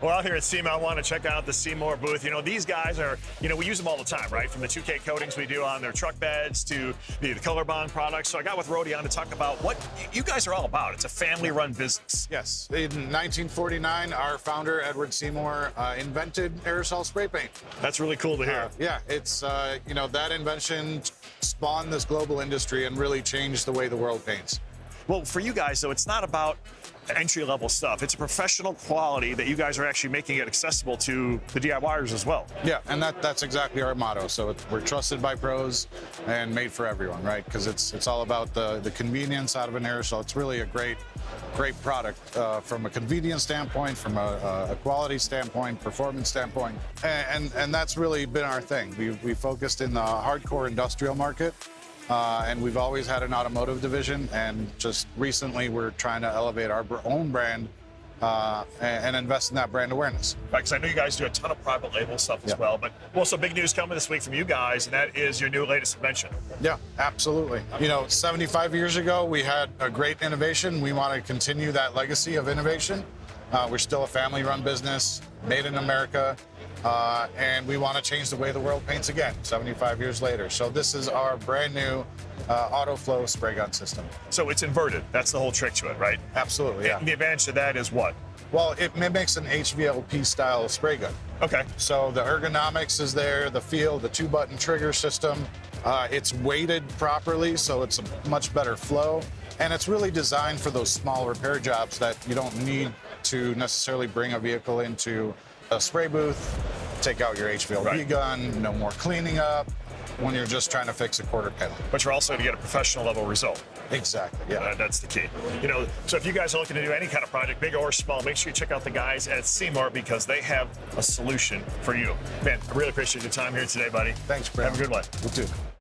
Well, out here at Seymour, I want to check out the Seymour booth. You know, these guys are, we use them all the time, right? From the 2K coatings we do on their truck beds to the color bond products. So I got with Rody on to talk about what you guys are all about. It's a family-run business. Yes. In 1949, our founder, Edward Seymour, invented aerosol spray paint. That's really cool to hear. Yeah, it's, that invention spawned this global industry and really changed the way the world paints. Well, for you guys, though, it's not about entry-level stuff. It's a professional quality that you guys are actually making it accessible to the DIYers as well. Yeah, and that's exactly our motto. So we're trusted by pros and made for everyone, right? Because it's all about the convenience out of an aerosol. It's really a great product from a convenience standpoint, from a quality standpoint, performance standpoint, and that's really been our thing. We focused in the hardcore industrial market. And we've always had an automotive division, and just recently we're trying to elevate our own brand and invest in that brand awareness. Right, because I know you guys do a ton of private label stuff as well, but also big news coming this week from you guys, and that is your new latest invention. Yeah, absolutely. 75 years ago, we had a great innovation. We want to continue that legacy of innovation. We're still a family-run business, made in America. And we want to change the way the world paints again, 75 years later. So this is our brand new AutoFlow spray gun system. So it's inverted. That's the whole trick to it, right? Absolutely, yeah. And the advantage to that is what? Well, it mimics an HVLP style spray gun. Okay. So the ergonomics is there, the feel, the 2-button trigger system. It's weighted properly, so it's a much better flow. And it's really designed for those small repair jobs that you don't need to necessarily bring a vehicle into a spray booth, take out your HVLP gun, no more cleaning up when you're just trying to fix a quarter panel. But you're also to get a professional level result. Exactly, yeah. That's the key. So if you guys are looking to do any kind of project, big or small, make sure you check out the guys at Seymour because they have a solution for you. Man, I really appreciate your time here today, buddy. Thanks, Brad. Have a good one. You too.